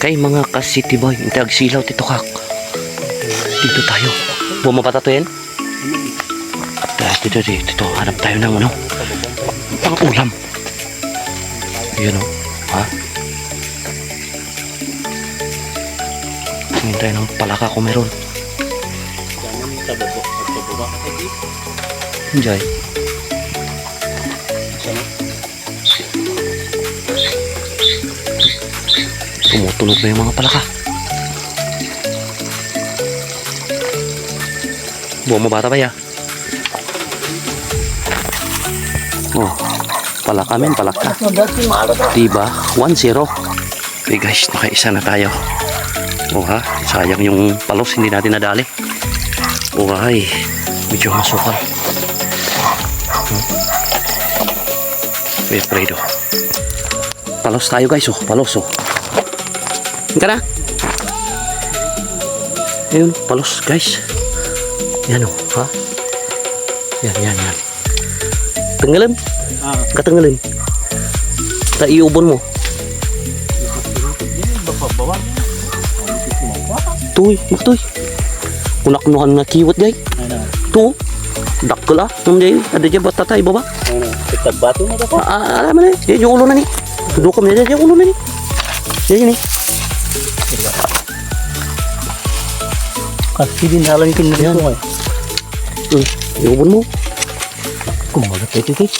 Hey mga ka-city boy, intag silaw tito kak. Dito tayo. Bumabata to yan? Dito. Hanap tayo ng ano? Pang ulam. Ayan o. Ha? Tingin tayo ng palaka kung meron. Enjoy. Tumutunog na yung mga palaka. Bumabata ba ya? Oh, palaka men, palaka. Diba? 1-0. Okay guys, nakaisa na tayo. Oh ha, sayang yung palos, hindi natin nadali. Oh ay, medyo masukal. Wait, Fredo. Palos tayo guys, oh, palos oh. Hindi ka na? Ayun, palos guys. Yan o, ha? Yan. Tenggelam? Katenggelam. Tak iubon mo. Tuy, maktoy. Kunak-nuhan nga kiwat jay. Tu, dakkel ah. Ada aja buat tatay baba. Dekat batu na dapat. Alam mo na, yung ulo na ni. Dukam niya yung ulo na ni. Yan ni. Kasi dinalan kin na ito. Iubon mo. Kumagat ito kay.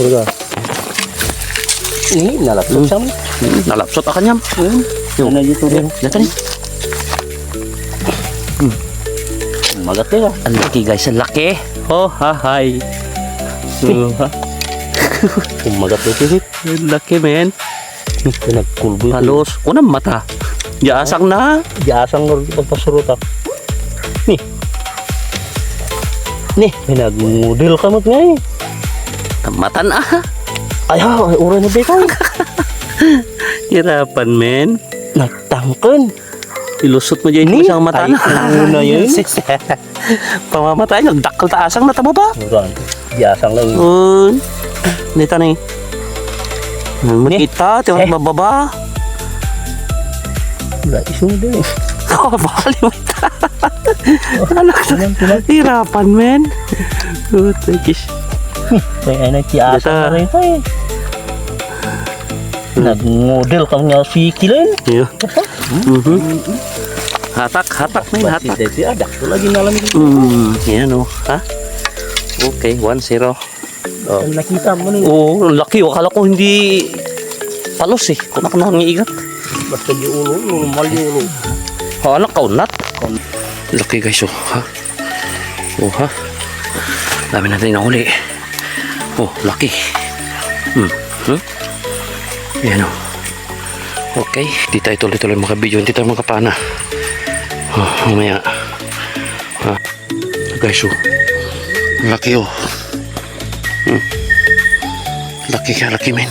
Wala. Ini nalapsot sa mo. Nalapsot akan nyam. Yung na dito din. Datan ni. Kumagat ito. Ang laki guys, ang laki. Oh, hi. Kumagat ito kay. Ang laki men. Nagkulbo. Palos. Kunang mata. Yaasang na. Diasang pagpasurot ah. Nih, nagmudel ka mo ngay. Matan ah. Ay ura na beka. Hirapan men. Nagtangken. Ilusot mo dyan yung isang mata na. Ay, na yun. Pamamatay, nagdakkel taasang natabo ba? Uran. Diasang lang. Nita na eh. Kita, tiwag bababa. Wala isong din. Oh, bali mo ita. Hirapan men. Tekis. Kaya na tiasa rin ito eh. Nag-model ka nga sikilin. Iya. Hatak men, hatak. Kasi ada ko lagi nalamin. Yan o, ha? Okay, 1-0. Oh. Nakita mo rin. Oh, laki. Akala ko hindi palos eh. Kunak na ang iigat. Basta di ulo, normal di ulo. Oh, anak kaunat. Laki guys, oh, ha? Oh, ha? Dami natin nahuli. Oh, laki. Yan o. Okay, di tayo tuloy-tuloy makabidyo. Hindi tayo makapana. Oh, mamaya. Ha? Guys, oh. Laki, oh. Laki men.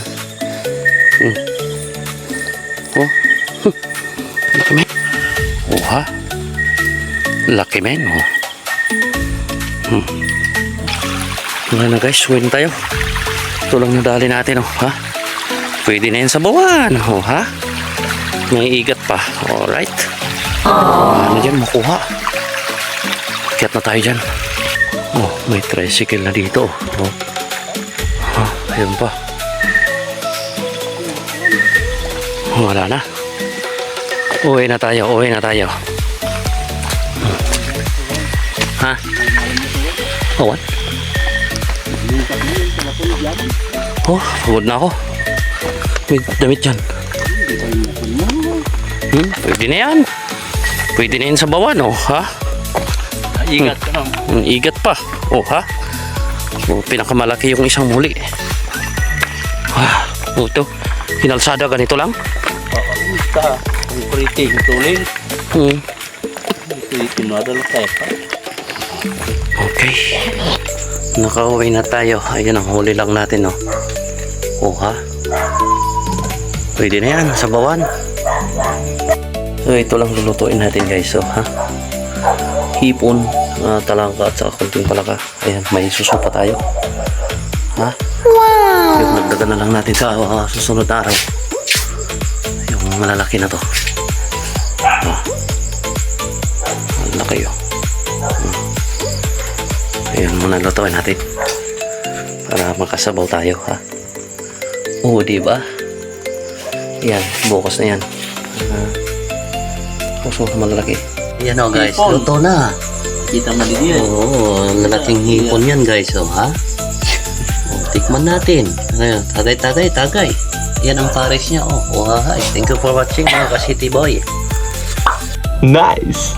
Oh. Laki men. Oh ha. Laki men. Oh. Wala na guys. Win tayo. Ito lang nadali natin. Oh ha. Pwede na yan sa bawan. Oh ha. May igat pa. Alright. Ano dyan makuha. Kiat na tayo dyan. Oh, may tricycle na dito. Oh. Ayun pa. Wala na. Uwi na tayo. Ha? Oh, what? Oh, pagod na ako. May damit dyan. Pwede na yan. Pwede na yan sa bawan, oh, ha? Igat ka naman. Igat pa. Oh, ha? Oh, pinakamalaki yung isang muli. Oh, ito. Pinalsada ganito lang. Ika, ang priting tuling. Ito nadal kayo pa. Okay. Nakauwi na tayo. Ayun ang huli lang natin, oh. Oh, ha? Pwede na yan sa bawan. So, ito lang lulutuin natin, guys. So, ha? Hipon, talangka at saka kunting palaka. Ayan, may susupa tayo. Ha? Wow! Yung nagdagan na lang natin sa susunod na araw. Yung malalaki na to. Oh. Malaki yun. Ayan, muna lutuin natin. Para makasabaw tayo, ha? Oo, diba? Yan, bukas na yan. Puso malalaki. Yan o guys, Hipon. luto na. Kita mo din yan. Oo, lalaking hipon yan guys, oh, ha? Oh, tikman natin. Ngayon, tagay. Yan ang pares niya, oh. Wow, thank you for watching mga ka-city boy. Nice!